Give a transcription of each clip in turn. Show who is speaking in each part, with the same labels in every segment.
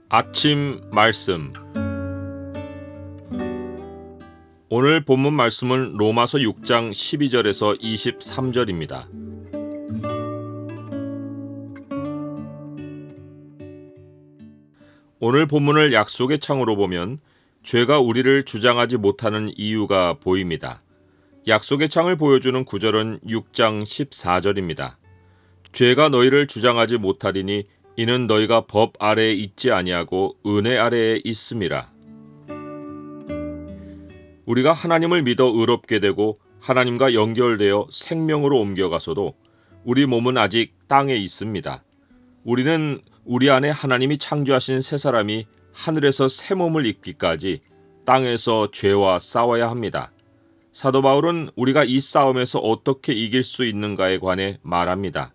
Speaker 1: 아침 말씀. 오늘 본문 말씀은 로마서 6장 12절에서 23절입니다. 오늘 본문을 약속의 창으로 보면 죄가 우리를 주장하지 못하는 이유가 보입니다. 약속의 창을 보여주는 구절은 6장 14절입니다. 죄가 너희를 주장하지 못하리니 이는 너희가 법 아래에 있지 아니하고 은혜 아래에 있음이라. 우리가 하나님을 믿어 의롭게 되고 하나님과 연결되어 생명으로 옮겨가서도 우리 몸은 아직 땅에 있습니다. 우리는 우리 안에 하나님이 창조하신 새 사람이 하늘에서 새 몸을 입기까지 땅에서 죄와 싸워야 합니다. 사도 바울은 우리가 이 싸움에서 어떻게 이길 수 있는가에 관해 말합니다.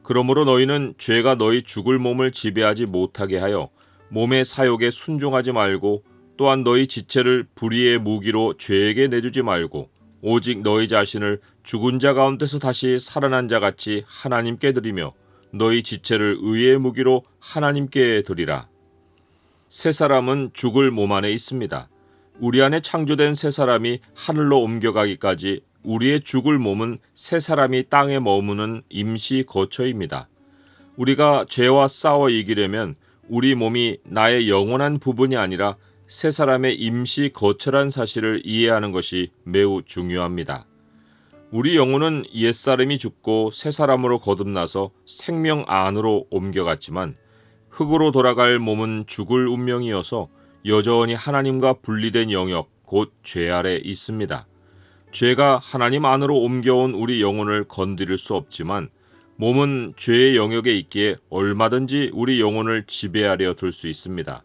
Speaker 1: 그러므로 너희는 죄가 너희 죽을 몸을 지배하지 못하게 하여 몸의 사욕에 순종하지 말고 또한 너희 지체를 불의의 무기로 죄에게 내주지 말고 오직 너희 자신을 죽은 자 가운데서 다시 살아난 자 같이 하나님께 드리며 너희 지체를 의의 무기로 하나님께 드리라. 새 사람은 죽을 몸 안에 있습니다. 우리 안에 창조된 새 사람이 하늘로 옮겨가기까지 우리의 죽을 몸은 새 사람이 땅에 머무는 임시 거처입니다. 우리가 죄와 싸워 이기려면 우리 몸이 나의 영원한 부분이 아니라 새 사람의 임시 거처란 사실을 이해하는 것이 매우 중요합니다. 우리 영혼은 옛사람이 죽고 새 사람으로 거듭나서 생명 안으로 옮겨갔지만 흙으로 돌아갈 몸은 죽을 운명이어서 여전히 하나님과 분리된 영역, 곧 죄 아래 있습니다. 죄가 하나님 안으로 옮겨온 우리 영혼을 건드릴 수 없지만 몸은 죄의 영역에 있기에 얼마든지 우리 영혼을 지배하려 들 수 있습니다.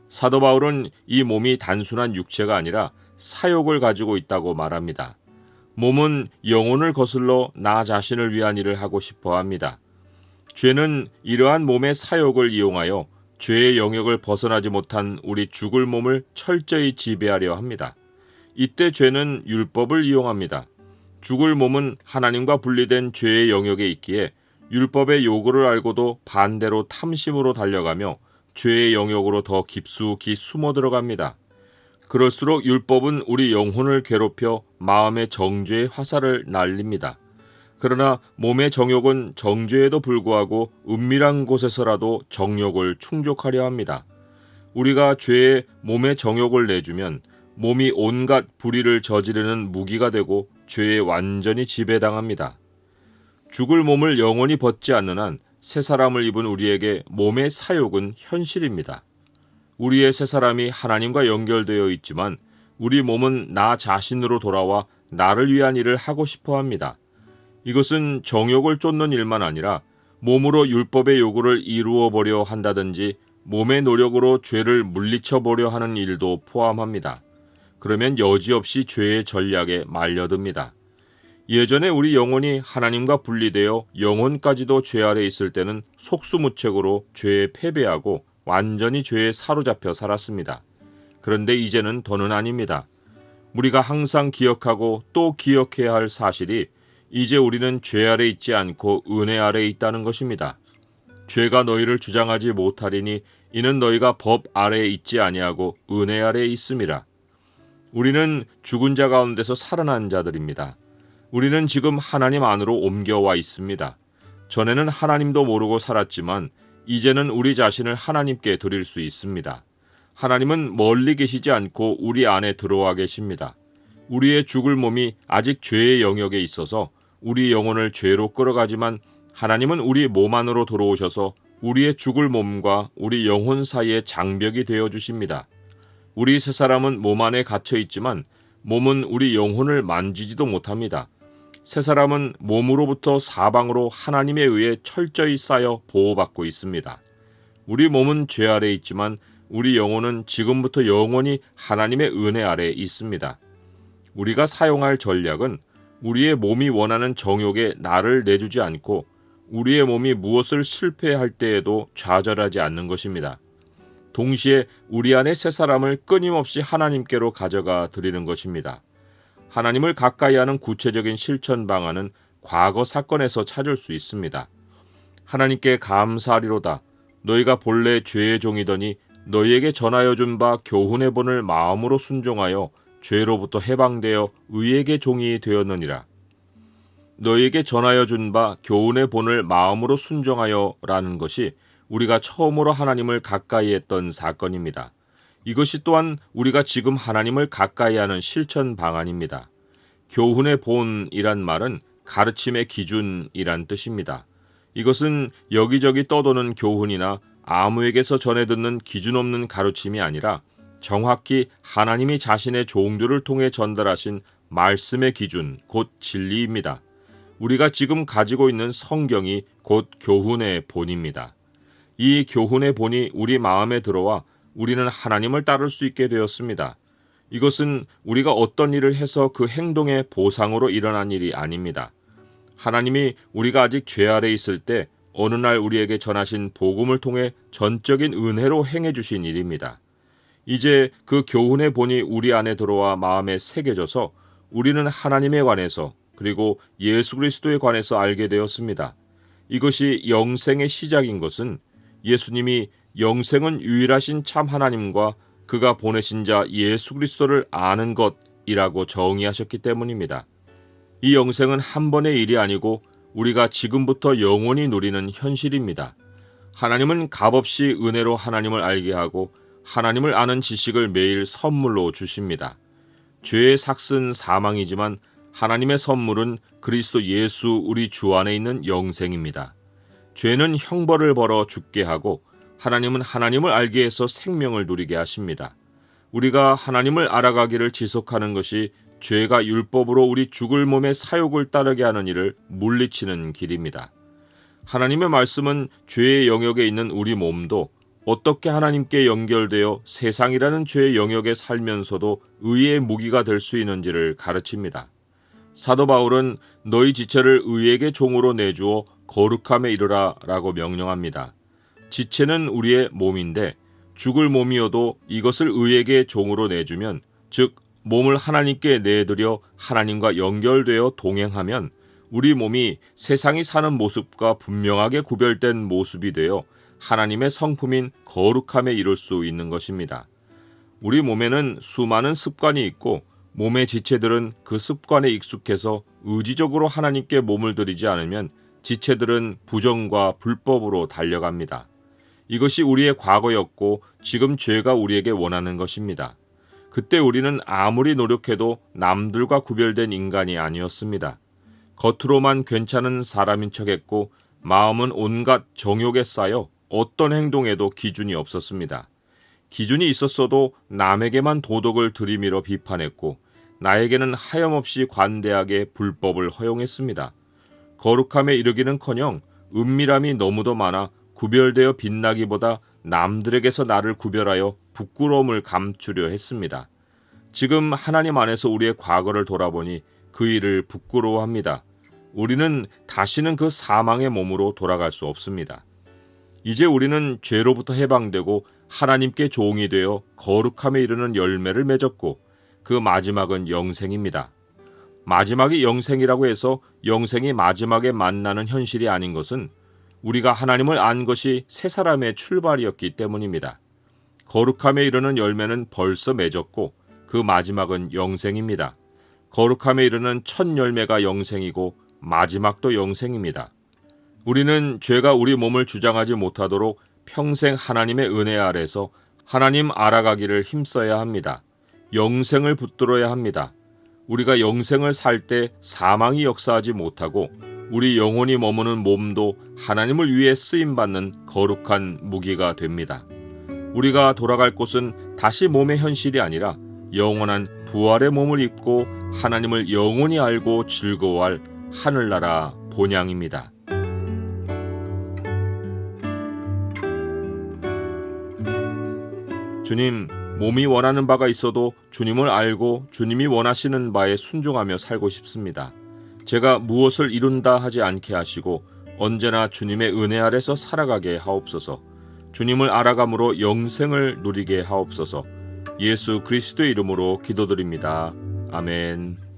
Speaker 1: 사도 바울은 이 몸이 단순한 육체가 아니라 사욕을 가지고 있다고 말합니다. 몸은 영혼을 거슬러 나 자신을 위한 일을 하고 싶어 합니다. 죄는 이러한 몸의 사욕을 이용하여 죄의 영역을 벗어나지 못한 우리 죽을 몸을 철저히 지배하려 합니다. 이때 죄는 율법을 이용합니다. 죽을 몸은 하나님과 분리된 죄의 영역에 있기에 율법의 요구를 알고도 반대로 탐심으로 달려가며 죄의 영역으로 더 깊숙이 숨어 들어갑니다. 그럴수록 율법은 우리 영혼을 괴롭혀 마음의 정죄의 화살을 날립니다. 그러나 몸의 정욕은 정죄에도 불구하고 은밀한 곳에서라도 정욕을 충족하려 합니다. 우리가 죄에 몸의 정욕을 내주면 몸이 온갖 불의를 저지르는 무기가 되고 죄에 완전히 지배당합니다. 죽을 몸을 영원히 벗지 않는 한 새 사람을 입은 우리에게 몸의 사욕은 현실입니다. 우리의 새 사람이 하나님과 연결되어 있지만 우리 몸은 나 자신으로 돌아와 나를 위한 일을 하고 싶어 합니다. 이것은 정욕을 쫓는 일만 아니라 몸으로 율법의 요구를 이루어 보려 한다든지 몸의 노력으로 죄를 물리쳐 보려 하는 일도 포함합니다. 그러면 여지없이 죄의 전략에 말려듭니다. 예전에 우리 영혼이 하나님과 분리되어 영혼까지도 죄 아래 있을 때는 속수무책으로 죄에 패배하고 완전히 죄에 사로잡혀 살았습니다. 그런데 이제는 더는 아닙니다. 우리가 항상 기억하고 또 기억해야 할 사실이 이제 우리는 죄 아래 있지 않고 은혜 아래 있다는 것입니다. 죄가 너희를 주장하지 못하리니 이는 너희가 법 아래에 있지 아니하고 은혜 아래에 있음이라. 우리는 죽은 자 가운데서 살아난 자들입니다. 우리는 지금 하나님 안으로 옮겨와 있습니다. 전에는 하나님도 모르고 살았지만 이제는 우리 자신을 하나님께 드릴 수 있습니다. 하나님은 멀리 계시지 않고 우리 안에 들어와 계십니다. 우리의 죽을 몸이 아직 죄의 영역에 있어서 우리 영혼을 죄로 끌어가지만 하나님은 우리 몸 안으로 들어오셔서 우리의 죽을 몸과 우리 영혼 사이의 장벽이 되어 주십니다. 우리 새 사람은 몸 안에 갇혀 있지만 몸은 우리 영혼을 만지지도 못합니다. 새 사람은 몸으로부터 사방으로 하나님에 의해 철저히 쌓여 보호받고 있습니다. 우리 몸은 죄 아래 있지만 우리 영혼은 지금부터 영원히 하나님의 은혜 아래에 있습니다. 우리가 사용할 전략은 우리의 몸이 원하는 정욕에 나를 내주지 않고 우리의 몸이 무엇을 실패할 때에도 좌절하지 않는 것입니다. 동시에 우리 안에 새 사람을 끊임없이 하나님께로 가져가 드리는 것입니다. 하나님을 가까이 하는 구체적인 실천 방안은 과거 사건에서 찾을 수 있습니다. 하나님께 감사하리로다. 너희가 본래 죄의 종이더니 너희에게 전하여 준 바 교훈의 본을 마음으로 순종하여 죄로부터 해방되어 의에게 종이 되었느니라. 너희에게 전하여 준 바 교훈의 본을 마음으로 순종하여 라는 것이 우리가 처음으로 하나님을 가까이 했던 사건입니다. 이것이 또한 우리가 지금 하나님을 가까이 하는 실천 방안입니다. 교훈의 본이란 말은 가르침의 기준이란 뜻입니다. 이것은 여기저기 떠도는 교훈이나 아무에게서 전해 듣는 기준 없는 가르침이 아니라 정확히 하나님이 자신의 종들을 통해 전달하신 말씀의 기준, 곧 진리입니다. 우리가 지금 가지고 있는 성경이 곧 교훈의 본입니다. 이 교훈의 본이 우리 마음에 들어와 우리는 하나님을 따를 수 있게 되었습니다. 이것은 우리가 어떤 일을 해서 그 행동의 보상으로 일어난 일이 아닙니다. 하나님이 우리가 아직 죄 아래 있을 때 어느 날 우리에게 전하신 복음을 통해 전적인 은혜로 행해 주신 일입니다. 이제 그 교훈의 본이 우리 안에 들어와 마음에 새겨져서 우리는 하나님에 관해서 그리고 예수 그리스도에 관해서 알게 되었습니다. 이것이 영생의 시작인 것은 예수님이 영생은 유일하신 참 하나님과 그가 보내신 자 예수 그리스도를 아는 것이라고 정의하셨기 때문입니다. 이 영생은 한 번의 일이 아니고 우리가 지금부터 영원히 누리는 현실입니다. 하나님은 값없이 은혜로 하나님을 알게 하고 하나님을 아는 지식을 매일 선물로 주십니다. 죄의 삭은 사망이지만 하나님의 선물은 그리스도 예수 우리 주 안에 있는 영생입니다. 죄는 형벌을 벌어 죽게 하고 하나님은 하나님을 알게 해서 생명을 누리게 하십니다. 우리가 하나님을 알아가기를 지속하는 것이 죄가 율법으로 우리 죽을 몸의 사욕을 따르게 하는 일을 물리치는 길입니다. 하나님의 말씀은 죄의 영역에 있는 우리 몸도 어떻게 하나님께 연결되어 세상이라는 죄의 영역에 살면서도 의의 무기가 될 수 있는지를 가르칩니다. 사도 바울은 너희 지체를 의에게 종으로 내주어 거룩함에 이르라 라고 명령합니다. 지체는 우리의 몸인데 죽을 몸이어도 이것을 의에게 종으로 내주면, 즉 몸을 하나님께 내드려 하나님과 연결되어 동행하면 우리 몸이 세상이 사는 모습과 분명하게 구별된 모습이 되어 하나님의 성품인 거룩함에 이를 수 있는 것입니다. 우리 몸에는 수많은 습관이 있고 몸의 지체들은 그 습관에 익숙해서 의지적으로 하나님께 몸을 들이지 않으면 지체들은 부정과 불법으로 달려갑니다. 이것이 우리의 과거였고 지금 죄가 우리에게 원하는 것입니다. 그때 우리는 아무리 노력해도 남들과 구별된 인간이 아니었습니다. 겉으로만 괜찮은 사람인 척했고 마음은 온갖 정욕에 쌓여 어떤 행동에도 기준이 없었습니다. 기준이 있었어도 남에게만 도덕을 들이밀어 비판했고 나에게는 하염없이 관대하게 불법을 허용했습니다. 거룩함에 이르기는커녕 은밀함이 너무도 많아 구별되어 빛나기보다 남들에게서 나를 구별하여 부끄러움을 감추려 했습니다. 지금 하나님 안에서 우리의 과거를 돌아보니 그 일을 부끄러워합니다. 우리는 다시는 그 사망의 몸으로 돌아갈 수 없습니다. 이제 우리는 죄로부터 해방되고 하나님께 종이 되어 거룩함에 이르는 열매를 맺었고 그 마지막은 영생입니다. 마지막이 영생이라고 해서 영생이 마지막에 만나는 현실이 아닌 것은 우리가 하나님을 안 것이 새 사람의 출발이었기 때문입니다. 거룩함에 이르는 열매는 벌써 맺었고 그 마지막은 영생입니다. 거룩함에 이르는 첫 열매가 영생이고 마지막도 영생입니다. 우리는 죄가 우리 몸을 주장하지 못하도록 평생 하나님의 은혜 아래서 하나님 알아가기를 힘써야 합니다. 영생을 붙들어야 합니다. 우리가 영생을 살 때 사망이 역사하지 못하고 우리 영혼이 머무는 몸도 하나님을 위해 쓰임받는 거룩한 무기가 됩니다. 우리가 돌아갈 곳은 다시 몸의 현실이 아니라 영원한 부활의 몸을 입고 하나님을 영원히 알고 즐거워할 하늘나라 본향입니다. 주님, 몸이 원하는 바가 있어도 주님을 알고 주님이 원하시는 바에 순종하며 살고 싶습니다. 제가 무엇을 이룬다 하지 않게 하시고 언제나 주님의 은혜 아래서 살아가게 하옵소서. 주님을 알아감으로 영생을 누리게 하옵소서. 예수 그리스도의 이름으로 기도드립니다. 아멘.